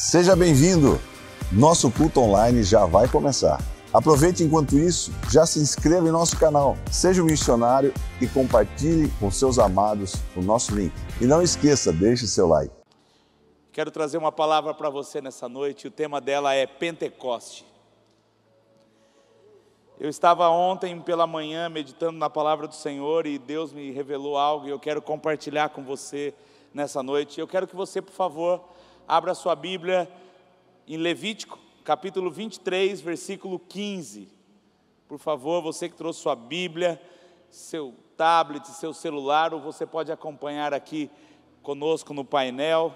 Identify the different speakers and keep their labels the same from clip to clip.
Speaker 1: Seja bem-vindo! Nosso culto online já vai começar. Aproveite enquanto isso, já se inscreva em nosso canal, seja um missionário e compartilhe com seus amados o nosso link. E não esqueça, deixe seu like.
Speaker 2: Quero trazer uma palavra para você nessa noite, o tema dela é Pentecoste. Eu estava ontem pela manhã meditando na palavra do Senhor e Deus me revelou algo e eu quero compartilhar com você nessa noite. Eu quero que você, por favor, abra sua Bíblia em Levítico, capítulo 23, versículo 15. Por favor, você que trouxe sua Bíblia, seu tablet, seu celular, ou você pode acompanhar aqui conosco no painel.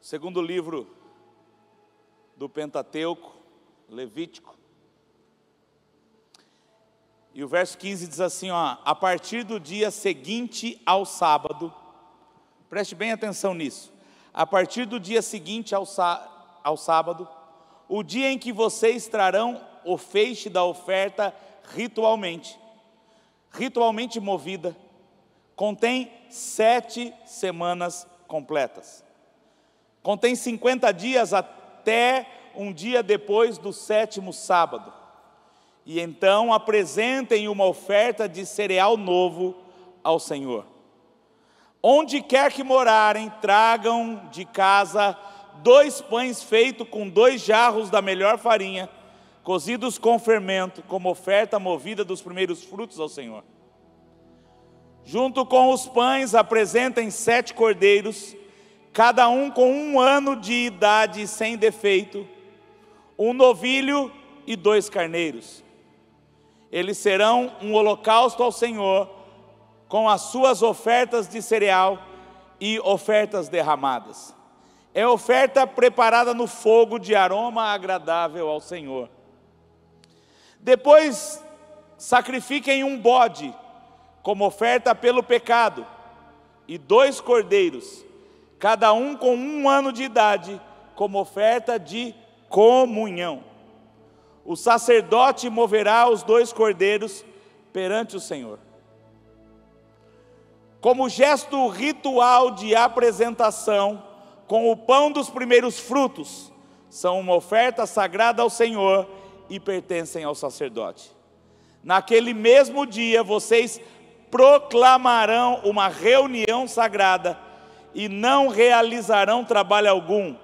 Speaker 2: Segundo livro do Pentateuco, Levítico. E o verso 15 diz assim, a partir do dia seguinte ao sábado, preste bem atenção nisso, a partir do dia seguinte ao sábado, o dia em que vocês trarão o feixe da oferta ritualmente movida, contém 7 semanas completas. Contém 50 dias até um dia depois do 7º sábado. E então apresentem uma oferta de cereal novo ao Senhor. Onde quer que morarem, tragam de casa 2 pães feitos com 2 jarros da melhor farinha, cozidos com fermento, como oferta movida dos primeiros frutos ao Senhor. Junto com os pães apresentem 7 cordeiros, cada um com 1 ano de idade sem defeito, 1 novilho e 2 carneiros. Eles serão um holocausto ao Senhor, com as suas ofertas de cereal e ofertas derramadas. É oferta preparada no fogo de aroma agradável ao Senhor. Depois, sacrifiquem um bode, como oferta pelo pecado, e 2 cordeiros, cada um com 1 ano de idade, como oferta de comunhão. O sacerdote moverá os 2 cordeiros perante o Senhor. Como gesto ritual de apresentação, com o pão dos primeiros frutos, são uma oferta sagrada ao Senhor e pertencem ao sacerdote. Naquele mesmo dia, vocês proclamarão uma reunião sagrada e não realizarão trabalho algum.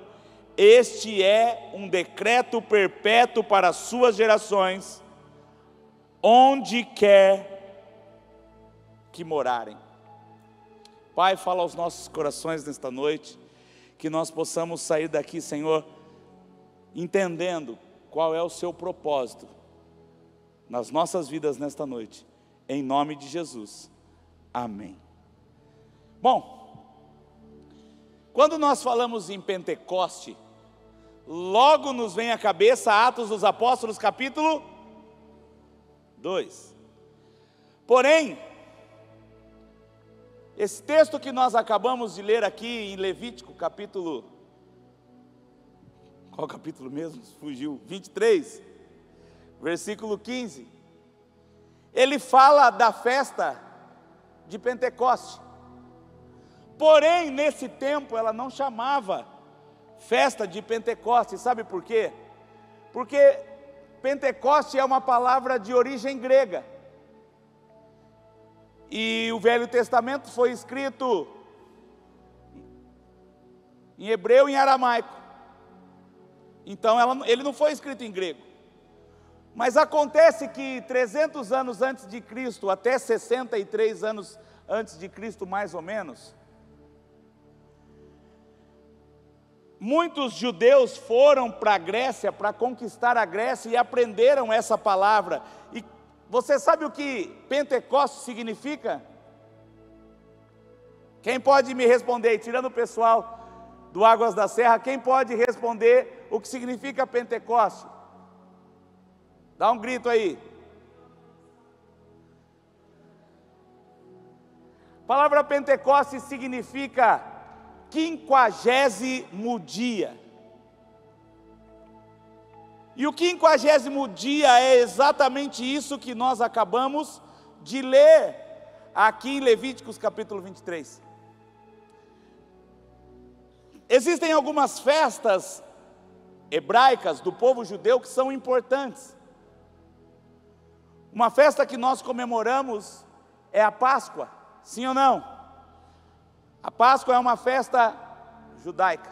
Speaker 2: Este é um decreto perpétuo para as suas gerações, onde quer que morarem. Pai, fala aos nossos corações nesta noite, que nós possamos sair daqui, Senhor, entendendo qual é o seu propósito nas nossas vidas nesta noite, em nome de Jesus, amém. Bom, quando nós falamos em Pentecoste, logo nos vem à cabeça Atos dos Apóstolos, capítulo 2. Porém, esse texto que nós acabamos de ler aqui em Levítico, capítulo... Qual capítulo mesmo? Fugiu. 23, versículo 15. Ele fala da festa de Pentecoste. Porém, nesse tempo, ela não chamava festa de Pentecoste. Sabe por quê? Porque Pentecoste é uma palavra de origem grega. E o Velho Testamento foi escrito em hebreu e em aramaico. Então ele não foi escrito em grego. Mas acontece que 300 anos antes de Cristo, até 63 anos antes de Cristo mais ou menos, muitos judeus foram para a Grécia, para conquistar a Grécia e aprenderam essa palavra. E você sabe o que Pentecoste significa? Quem pode me responder, tirando o pessoal do Águas da Serra, quem pode responder o que significa Pentecoste? Dá um grito aí. A palavra Pentecoste significa 50º dia. E o 50º dia é exatamente isso que nós acabamos de ler aqui em Levíticos capítulo 23. Existem algumas festas hebraicas do povo judeu que são importantes. Uma festa que nós comemoramos é a Páscoa, sim ou não? A Páscoa é uma festa judaica.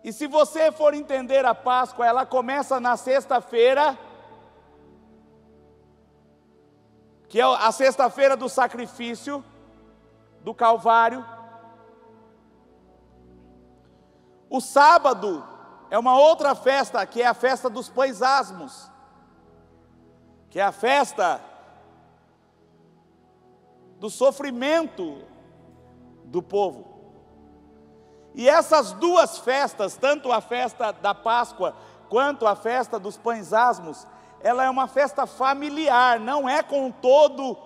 Speaker 2: E se você for entender a Páscoa, ela começa na sexta-feira, que é a sexta-feira do sacrifício, do Calvário. O sábado é uma outra festa, que é a festa dos pães asmos, que é a festa do sofrimento do povo. E essas duas festas, tanto a festa da Páscoa quanto a festa dos pães asmos, ela é uma festa familiar, não é com todo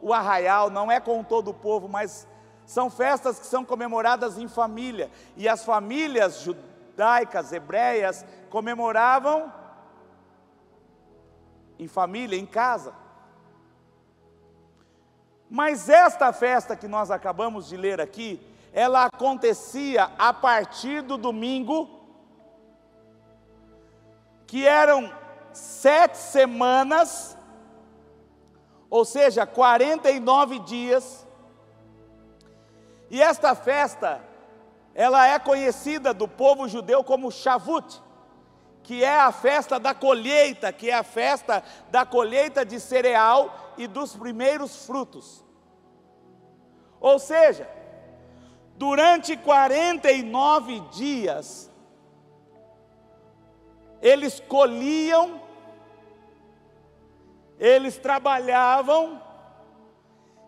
Speaker 2: o arraial, não é com todo o povo, mas são festas que são comemoradas em família. E as famílias judaicas, hebreias, comemoravam em família, em casa. Mas esta festa que nós acabamos de ler aqui, ela acontecia a partir do domingo, que eram 7 semanas, ou seja, 49 dias, e esta festa, ela é conhecida do povo judeu como Shavuot, que é a festa da colheita, que é a festa da colheita de cereal e dos primeiros frutos. Ou seja, durante 49 dias, eles colhiam, eles trabalhavam,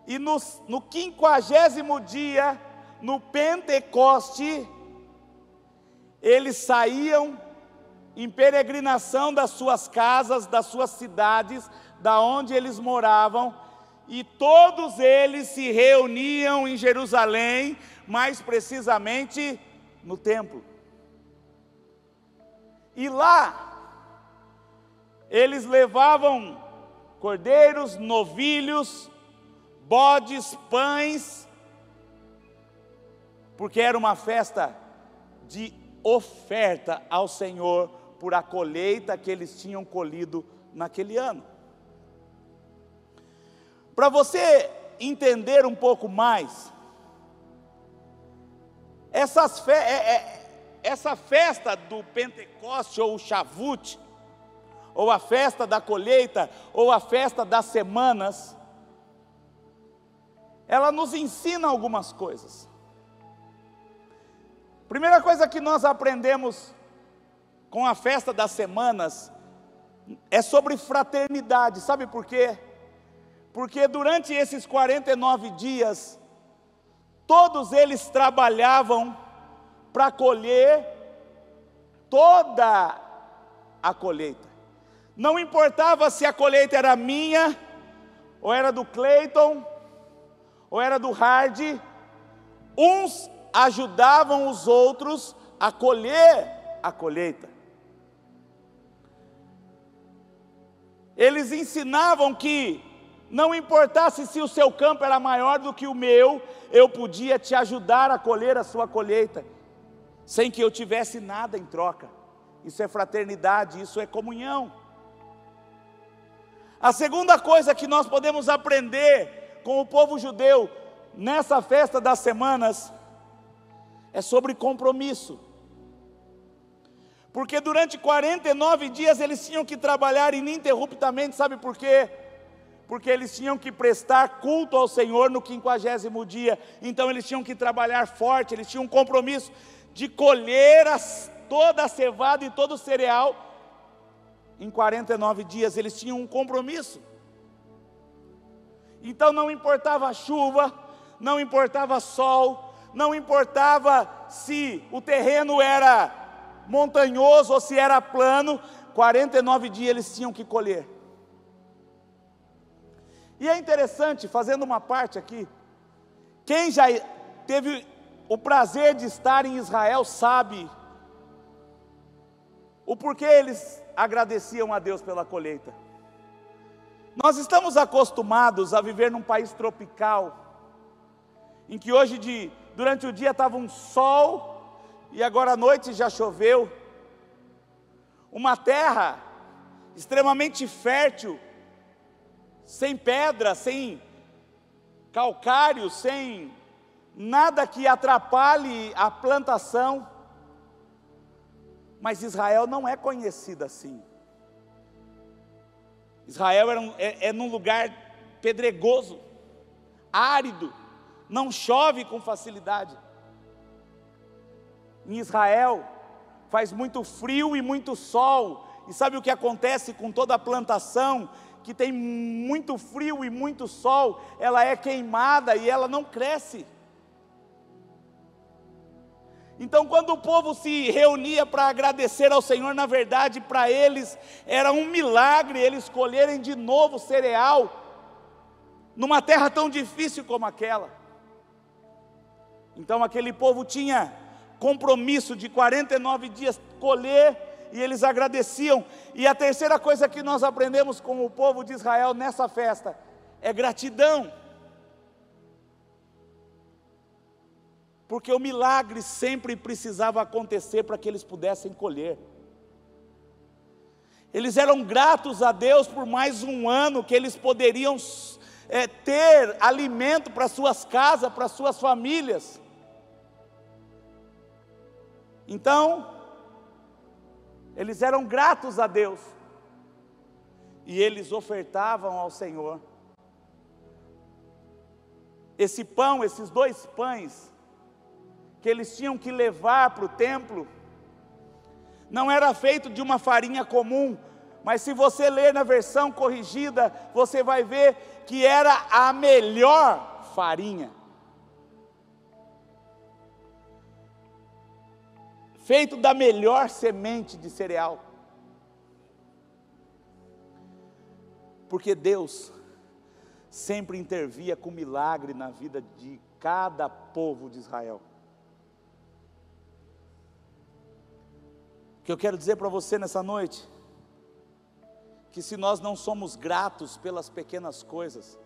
Speaker 2: e no 50º dia, no Pentecoste, eles saíam em peregrinação das suas casas, das suas cidades, da onde eles moravam, e todos eles se reuniam em Jerusalém, mais precisamente no templo. E lá, eles levavam cordeiros, novilhos, bodes, pães, porque era uma festa de oferta ao Senhor por a colheita que eles tinham colhido naquele ano. Para você entender um pouco mais, essa festa do Pentecoste, ou o Shavuot, ou a festa da colheita, ou a festa das semanas, ela nos ensina algumas coisas. Primeira coisa que nós aprendemos com a festa das semanas é sobre fraternidade. Sabe por quê? Porque durante esses 49 dias, todos eles trabalhavam para colher toda a colheita. Não importava se a colheita era minha, ou era do Cleiton, ou era do Hardy, uns ajudavam os outros a colher a colheita. Eles ensinavam que não importasse se o seu campo era maior do que o meu, eu podia te ajudar a colher a sua colheita, sem que eu tivesse nada em troca. Isso é fraternidade, isso é comunhão. A segunda coisa que nós podemos aprender com o povo judeu nessa festa das semanas é sobre compromisso. Porque durante 49 dias eles tinham que trabalhar ininterruptamente, sabe por quê? Porque eles tinham que prestar culto ao Senhor no 50º dia. Então eles tinham que trabalhar forte, eles tinham um compromisso de colher toda a cevada e todo o cereal. Em 49 dias eles tinham um compromisso. Então não importava a chuva, não importava sol, não importava se o terreno era montanhoso ou se era plano, 49 dias eles tinham que colher. E é interessante, fazendo uma parte aqui, quem já teve o prazer de estar em Israel sabe o porquê eles agradeciam a Deus pela colheita. Nós estamos acostumados a viver num país tropical, em que hoje durante o dia estava um sol, e agora à noite já choveu. Uma terra extremamente fértil, sem pedra, sem calcário, sem nada que atrapalhe a plantação. Mas Israel não é conhecida assim. Israel é num lugar pedregoso, árido, não chove com facilidade. Em Israel faz muito frio e muito sol, e sabe o que acontece com toda a plantação que tem muito frio e muito sol? Ela é queimada e ela não cresce. Então, quando o povo se reunia para agradecer ao Senhor, na verdade, para eles era um milagre eles colherem de novo cereal, numa terra tão difícil como aquela. Então, aquele povo tinha compromisso de 49 dias colher, e eles agradeciam. E a terceira coisa que nós aprendemos com o povo de Israel nessa festa é gratidão. Porque o milagre sempre precisava acontecer para que eles pudessem colher. Eles eram gratos a Deus por mais um ano que eles poderiam ter alimento para suas casas, para suas famílias. Então, eles eram gratos a Deus, e eles ofertavam ao Senhor. Esse pão, esses 2 pães, que eles tinham que levar para o templo, não era feito de uma farinha comum, mas se você ler na versão corrigida, você vai ver que era a melhor farinha, feito da melhor semente de cereal, porque Deus sempre intervia com milagre na vida de cada povo de Israel. O que eu quero dizer para você nessa noite, que se nós não somos gratos pelas pequenas coisas,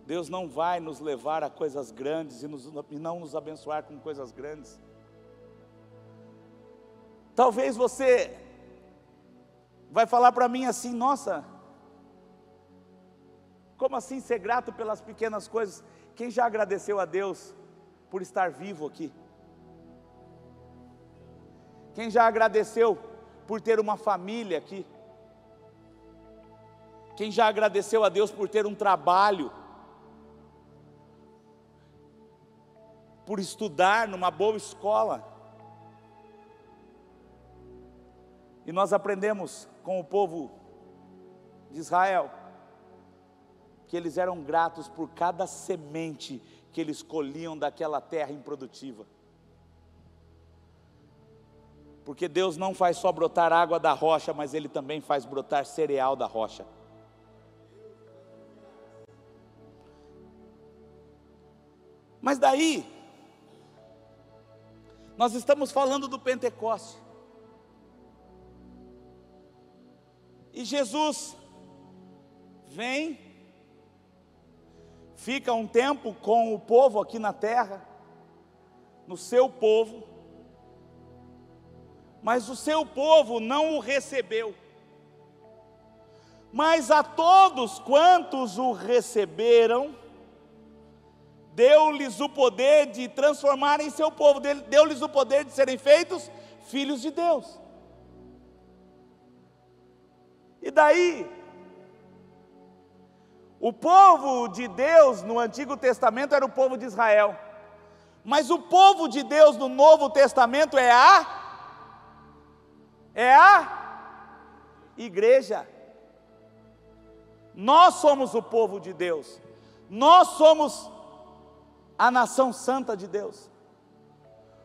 Speaker 2: Deus não vai nos levar a coisas grandes e não nos abençoar com coisas grandes. Talvez você vai falar para mim assim: nossa, como assim ser grato pelas pequenas coisas? Quem já agradeceu a Deus por estar vivo aqui? Quem já agradeceu por ter uma família aqui? Quem já agradeceu a Deus por ter um trabalho? Por estudar numa boa escola? E nós aprendemos com o povo de Israel que eles eram gratos por cada semente que eles colhiam daquela terra improdutiva. Porque Deus não faz só brotar água da rocha, mas Ele também faz brotar cereal da rocha. Mas daí, nós estamos falando do Pentecoste. E Jesus vem, fica um tempo com o povo aqui na terra, no seu povo, mas o seu povo não o recebeu. Mas a todos quantos o receberam, deu-lhes o poder de transformarem seu povo, deu-lhes o poder de serem feitos filhos de Deus. E daí, o povo de Deus no Antigo Testamento era o povo de Israel, mas o povo de Deus no Novo Testamento é a igreja. Nós somos o povo de Deus, nós somos a nação santa de Deus,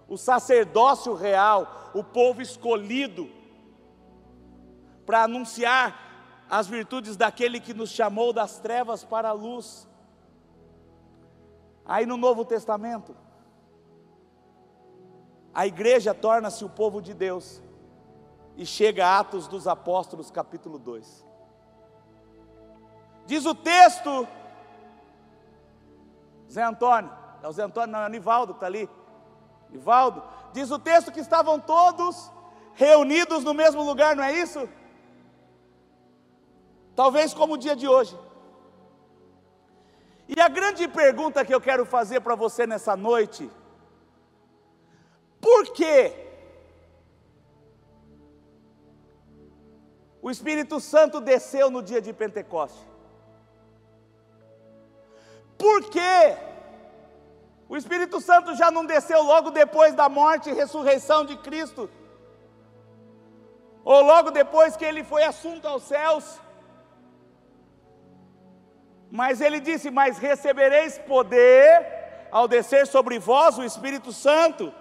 Speaker 2: o sacerdócio real, o povo escolhido para anunciar as virtudes daquele que nos chamou das trevas para a luz. Aí no Novo Testamento, a igreja torna-se o povo de Deus, e chega a Atos dos Apóstolos capítulo 2, diz o texto, Zé Antônio, é o Zé Antônio, não, é o Nivaldo que está ali, Ivaldo, diz o texto que estavam todos reunidos no mesmo lugar, não é isso? Talvez como o dia de hoje. E a grande pergunta que eu quero fazer para você nessa noite: por que o Espírito Santo desceu no dia de Pentecostes? Por que o Espírito Santo já não desceu logo depois da morte e ressurreição de Cristo? Ou logo depois que ele foi assunto aos céus? Mas ele disse: mas recebereis poder ao descer sobre vós o Espírito Santo,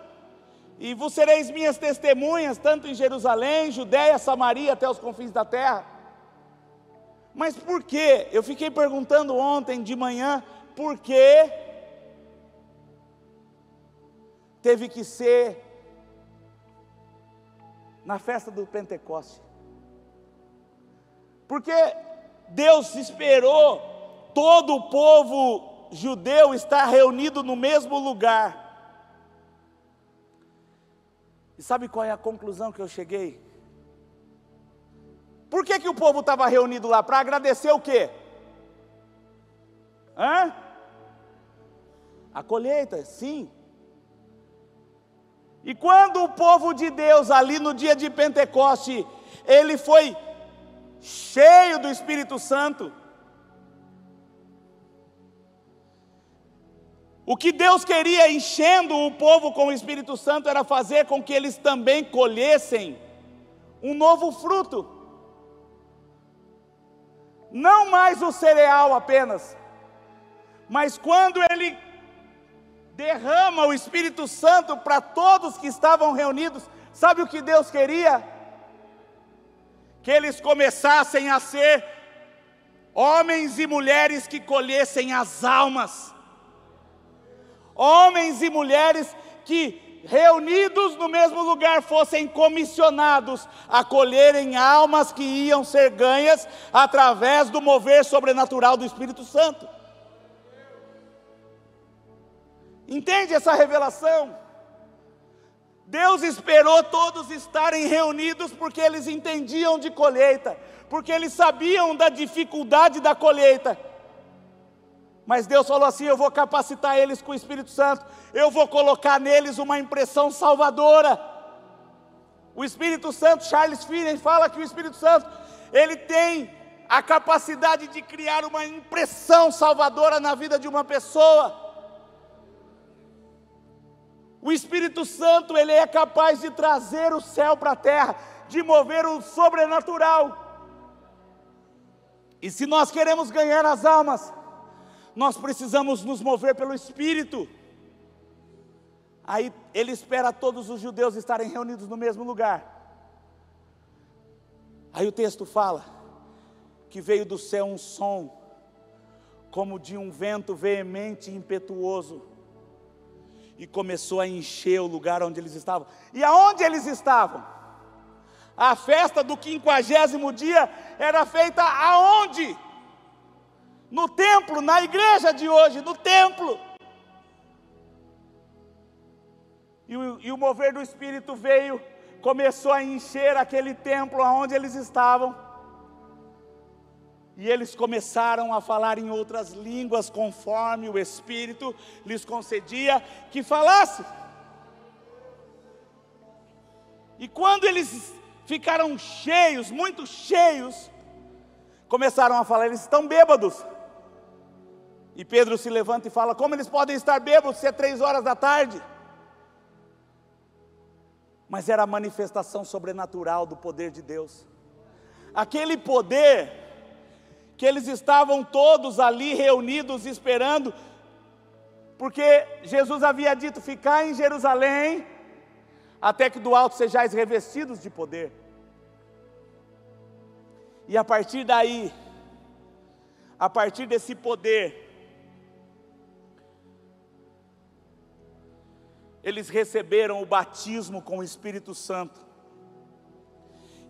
Speaker 2: e vos sereis minhas testemunhas, tanto em Jerusalém, Judéia, Samaria, até os confins da terra. Mas por quê? Eu fiquei perguntando ontem de manhã, por que teve que ser na festa do Pentecoste? Porque Deus esperou todo o povo judeu estar reunido no mesmo lugar. E sabe qual é a conclusão que eu cheguei? Por que o povo estava reunido lá? Para agradecer o quê? A colheita, sim. E quando o povo de Deus, ali no dia de Pentecoste, ele foi cheio do Espírito Santo, o que Deus queria enchendo o povo com o Espírito Santo era fazer com que eles também colhessem um novo fruto. Não mais o cereal apenas, mas quando ele derrama o Espírito Santo para todos que estavam reunidos, sabe o que Deus queria? Que eles começassem a ser homens e mulheres que colhessem as almas. Homens e mulheres que, reunidos no mesmo lugar, fossem comissionados a colherem almas que iam ser ganhas através do mover sobrenatural do Espírito Santo. Entende essa revelação? Deus esperou todos estarem reunidos porque eles entendiam de colheita, porque eles sabiam da dificuldade da colheita. Mas Deus falou assim: eu vou capacitar eles com o Espírito Santo, eu vou colocar neles uma impressão salvadora. O Espírito Santo, Charles Finney fala que o Espírito Santo, ele tem a capacidade de criar uma impressão salvadora na vida de uma pessoa. O Espírito Santo, ele é capaz de trazer o céu para a terra, de mover o sobrenatural. E se nós queremos ganhar as almas, nós precisamos nos mover pelo Espírito. Aí ele espera todos os judeus estarem reunidos no mesmo lugar. Aí o texto fala que veio do céu um som, como de um vento veemente e impetuoso, e começou a encher o lugar onde eles estavam. E aonde eles estavam? A festa do 50º dia era feita aonde? No templo, na igreja de hoje, no templo. E o mover do Espírito veio, começou a encher aquele templo onde eles estavam. E eles começaram a falar em outras línguas, conforme o Espírito lhes concedia que falasse. E quando eles ficaram cheios, muito cheios, começaram a falar: eles estão bêbados. E Pedro se levanta e fala: como eles podem estar bêbados se é 3 horas da tarde? Mas era a manifestação sobrenatural do poder de Deus. Aquele poder que eles estavam todos ali reunidos esperando, porque Jesus havia dito: ficai em Jerusalém, até que do alto sejais revestidos de poder. E a partir daí, a partir desse poder, eles receberam o batismo com o Espírito Santo.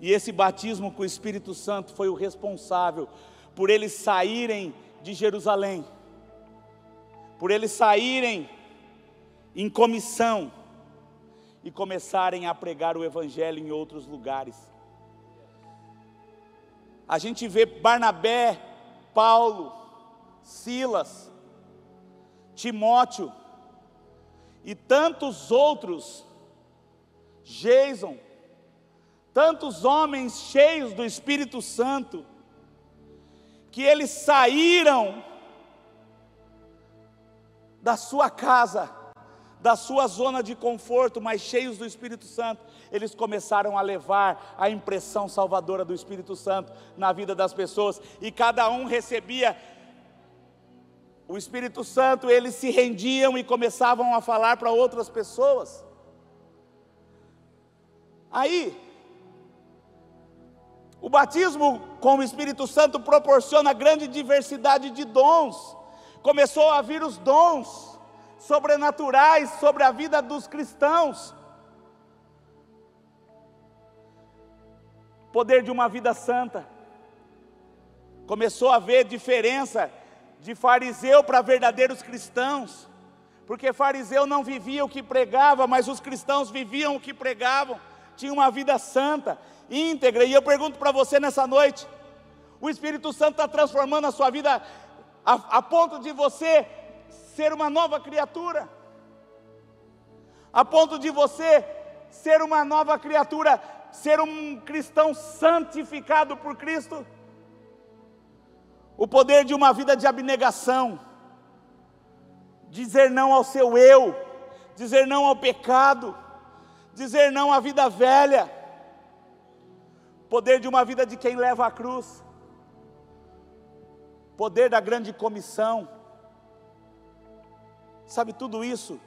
Speaker 2: E esse batismo com o Espírito Santo foi o responsável por eles saírem de Jerusalém, por eles saírem em comissão e começarem a pregar o evangelho em outros lugares. A gente vê Barnabé, Paulo, Silas, Timóteo e tantos outros, Jason, tantos homens cheios do Espírito Santo, que eles saíram da sua casa, da sua zona de conforto, mas cheios do Espírito Santo, eles começaram a levar a impressão salvadora do Espírito Santo na vida das pessoas, e cada um recebia o Espírito Santo, eles se rendiam e começavam a falar para outras pessoas. Aí, o batismo com o Espírito Santo proporciona grande diversidade de dons. Começou a vir os dons sobrenaturais sobre a vida dos cristãos. Poder de uma vida santa. Começou a haver diferença de fariseu para verdadeiros cristãos, porque fariseu não vivia o que pregava, mas os cristãos viviam o que pregavam, tinham uma vida santa, íntegra. E eu pergunto para você nessa noite, o Espírito Santo está transformando a sua vida a ponto de você ser uma nova criatura, a ponto de você ser uma nova criatura, ser um cristão santificado por Cristo? O poder de uma vida de abnegação, dizer não ao seu eu, dizer não ao pecado, dizer não à vida velha, poder de uma vida de quem leva a cruz, poder da grande comissão, sabe tudo isso?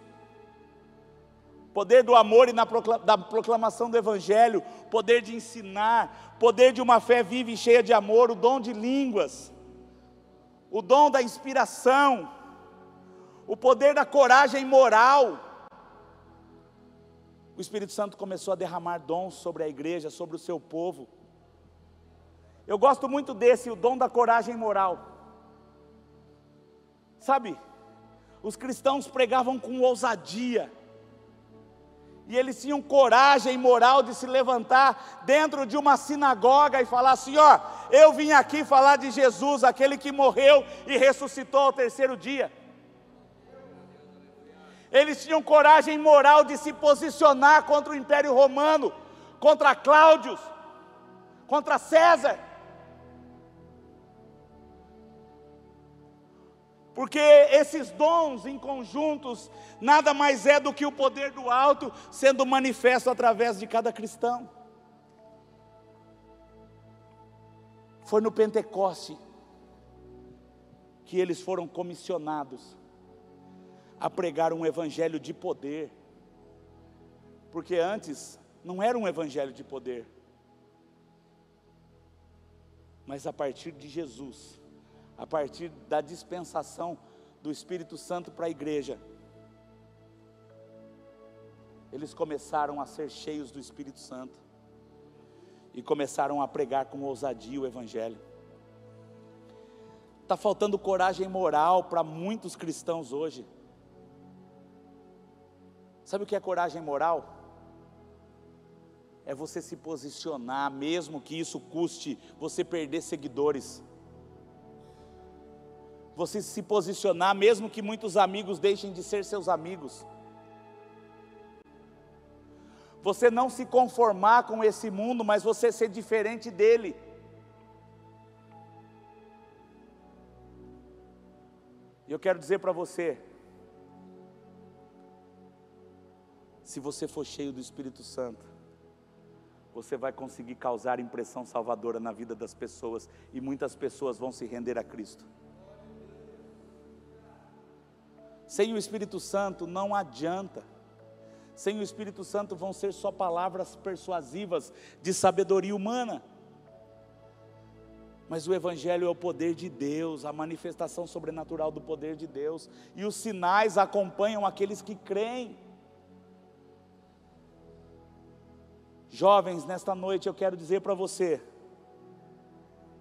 Speaker 2: Poder do amor e da proclamação do Evangelho, poder de ensinar, poder de uma fé viva e cheia de amor, o dom de línguas, o dom da inspiração, o poder da coragem moral. O Espírito Santo começou a derramar dons sobre a igreja, sobre o seu povo. Eu gosto muito desse, o dom da coragem moral. Sabe, os cristãos pregavam com ousadia, e eles tinham coragem moral de se levantar dentro de uma sinagoga e falar assim: ó, eu vim aqui falar de Jesus, aquele que morreu e ressuscitou ao terceiro dia. Eles tinham coragem moral de se posicionar contra o Império Romano, contra Cláudio, contra César. Porque esses dons em conjuntos nada mais é do que o poder do alto sendo manifesto através de cada cristão. Foi no Pentecoste que eles foram comissionados a pregar um evangelho de poder, porque antes não era um evangelho de poder, mas a partir de Jesus, a partir da dispensação do Espírito Santo para a igreja, eles começaram a ser cheios do Espírito Santo e começaram a pregar com ousadia o Evangelho. Está faltando coragem moral para muitos cristãos hoje. Sabe o que é coragem moral? É você se posicionar, mesmo que isso custe você perder seguidores. Você se posicionar, mesmo que muitos amigos deixem de ser seus amigos. Você não se conformar com esse mundo, mas você ser diferente dele. E eu quero dizer para você, se você for cheio do Espírito Santo, você vai conseguir causar impressão salvadora na vida das pessoas, e muitas pessoas vão se render a Cristo. Sem o Espírito Santo não adianta. Sem o Espírito Santo vão ser só palavras persuasivas de sabedoria humana. Mas o Evangelho é o poder de Deus, a manifestação sobrenatural do poder de Deus. E os sinais acompanham aqueles que creem. Jovens, nesta noite eu quero dizer para você,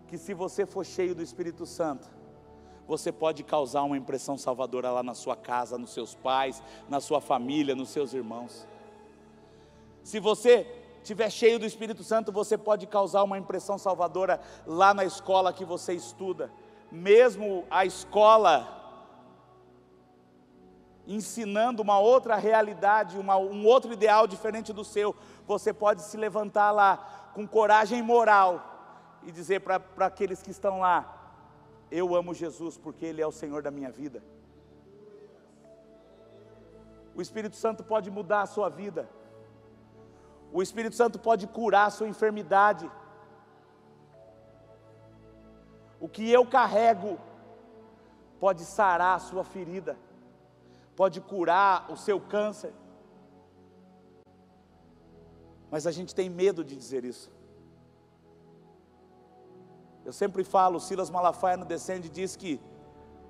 Speaker 2: que se você for cheio do Espírito Santo, você pode causar uma impressão salvadora lá na sua casa, nos seus pais, na sua família, nos seus irmãos. Se você estiver cheio do Espírito Santo, você pode causar uma impressão salvadora lá na escola que você estuda. Mesmo a escola ensinando uma outra realidade, um outro ideal diferente do seu, você pode se levantar lá com coragem moral e dizer para aqueles que estão lá: eu amo Jesus porque Ele é o Senhor da minha vida. O Espírito Santo pode mudar a sua vida. O Espírito Santo pode curar a sua enfermidade. O que eu carrego pode sarar a sua ferida, pode curar o seu câncer. Mas a gente tem medo de dizer isso. Eu sempre falo, Silas Malafaia no Descende diz que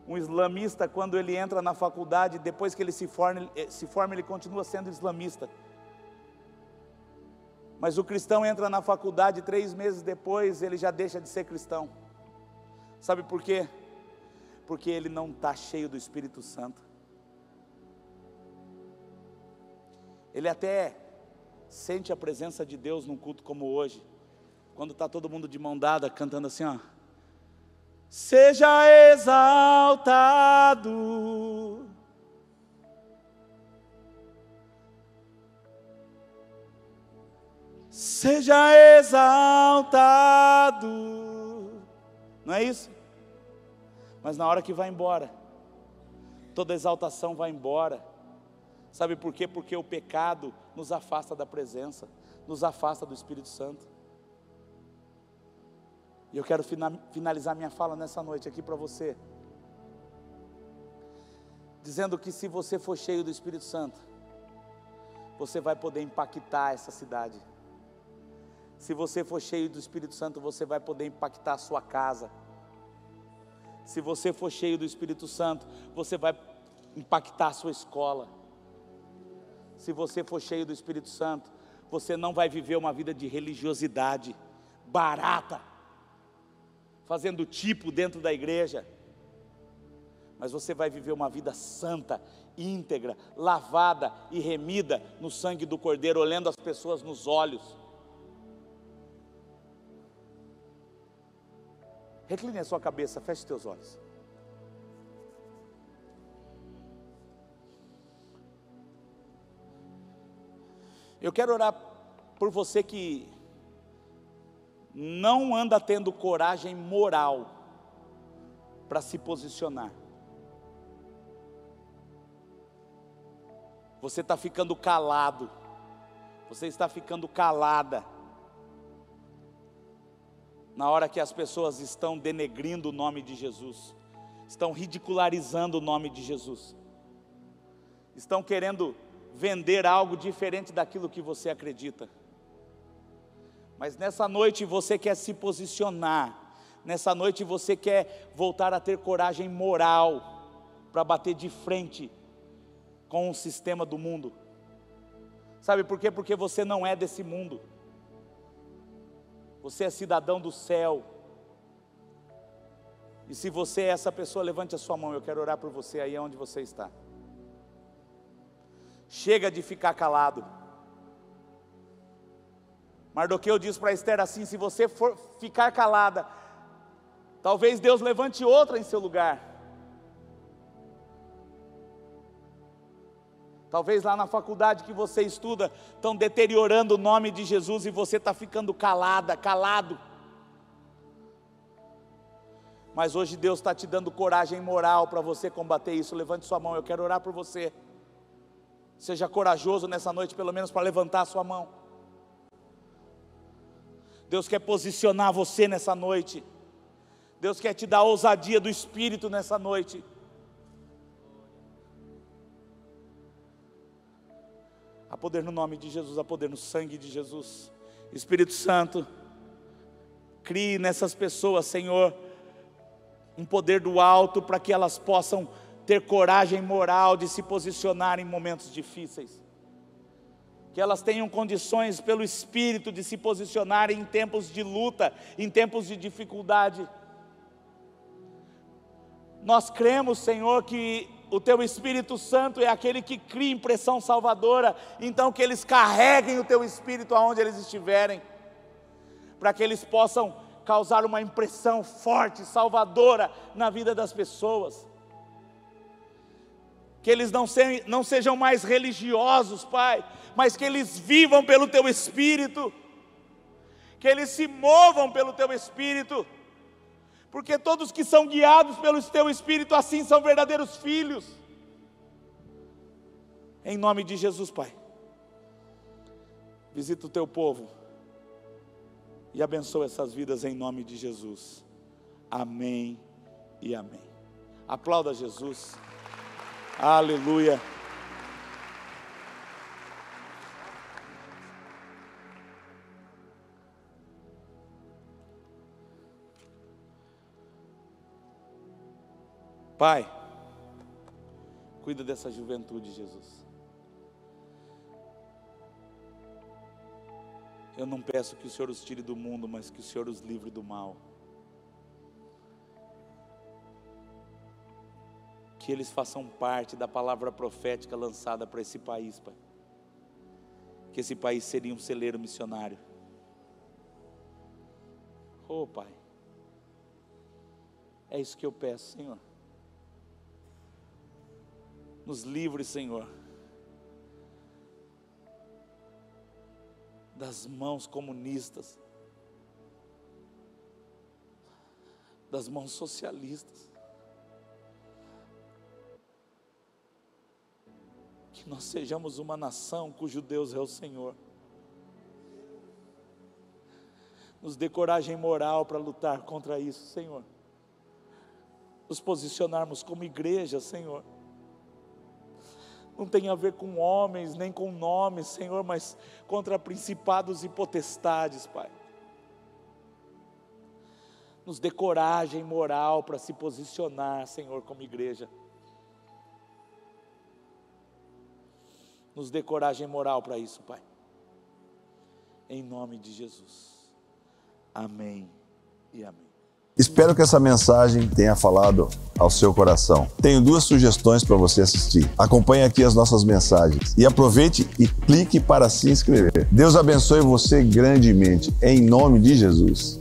Speaker 2: um islamista, quando ele entra na faculdade, depois que ele se forma, ele continua sendo islamista. Mas o cristão entra na faculdade, 3 meses depois, ele já deixa de ser cristão. Sabe por quê? Porque ele não está cheio do Espírito Santo. Ele até sente a presença de Deus num culto como hoje, quando está todo mundo de mão dada, cantando assim, ó: seja exaltado, seja exaltado, não é isso? Mas na hora que vai embora, toda exaltação vai embora. Sabe por quê? Porque o pecado nos afasta da presença, nos afasta do Espírito Santo. E eu quero finalizar minha fala nessa noite aqui para você, dizendo que se você for cheio do Espírito Santo, você vai poder impactar essa cidade. Se você for cheio do Espírito Santo, você vai poder impactar a sua casa. Se você for cheio do Espírito Santo, você vai impactar a sua escola. Se você for cheio do Espírito Santo, você não vai viver uma vida de religiosidade barata, fazendo tipo dentro da igreja, mas você vai viver uma vida santa, íntegra, lavada e remida no sangue do Cordeiro, olhando as pessoas nos olhos. Recline a sua cabeça, feche teus olhos. Eu quero orar por você que não anda tendo coragem moral para se posicionar. Você está ficando calado, você está ficando calada, na hora que as pessoas estão denegrindo o nome de Jesus, estão ridicularizando o nome de Jesus, estão querendo vender algo diferente daquilo que você acredita. Mas nessa noite você quer se posicionar, nessa noite você quer voltar a ter coragem moral para bater de frente com o sistema do mundo. Sabe por quê? Porque você não é desse mundo, você é cidadão do céu. E se você é essa pessoa, levante a sua mão, eu quero orar por você aí onde você está. Chega de ficar calado. Mardoqueu diz para Esther assim: se você for ficar calada, talvez Deus levante outra em seu lugar. Talvez lá na faculdade que você estuda, estão deteriorando o nome de Jesus e você está ficando calada, calado. Mas hoje Deus está te dando coragem moral para você combater isso. Levante sua mão, eu quero orar por você. Seja corajoso nessa noite, pelo menos para levantar a sua mão. Deus quer posicionar você nessa noite. Deus quer te dar a ousadia do Espírito nessa noite. Há poder no nome de Jesus, há poder no sangue de Jesus. Espírito Santo, crie nessas pessoas, Senhor, um poder do alto para que elas possam ter coragem moral de se posicionar em momentos difíceis. Que elas tenham condições pelo Espírito de se posicionar em tempos de luta, em tempos de dificuldade. Nós cremos, Senhor, que o teu Espírito Santo é aquele que cria impressão salvadora, então que eles carreguem o teu Espírito aonde eles estiverem, para que eles possam causar uma impressão forte, salvadora na vida das pessoas. Que eles não sejam mais religiosos, Pai, mas que eles vivam pelo teu Espírito, que eles se movam pelo teu Espírito, porque todos que são guiados pelo teu Espírito, assim são verdadeiros filhos. Em nome de Jesus, Pai, visita o teu povo e abençoa essas vidas em nome de Jesus. Amém e amém. Aplauda Jesus. Aleluia. Pai, cuida dessa juventude, Jesus. Eu não peço que o Senhor os tire do mundo, mas que o Senhor os livre do mal. Que eles façam parte da palavra profética lançada para esse país, Pai. Que esse país seria um celeiro missionário. Oh, Pai, é isso que eu peço, Senhor. Nos livre, Senhor, das mãos comunistas, das mãos socialistas. Que nós sejamos uma nação cujo Deus é o Senhor. Nos dê coragem moral para lutar contra isso, Senhor. Nos posicionarmos como igreja, Senhor. Não tem a ver com homens, nem com nomes, Senhor, mas contra principados e potestades, Pai. Nos dê coragem moral para se posicionar, Senhor, como igreja. Nos dê coragem moral para isso, Pai. Em nome de Jesus. Amém e amém.
Speaker 1: Espero que essa mensagem tenha falado ao seu coração. Tenho 2 sugestões para você assistir. Acompanhe aqui as nossas mensagens e aproveite e clique para se inscrever. Deus abençoe você grandemente, em nome de Jesus.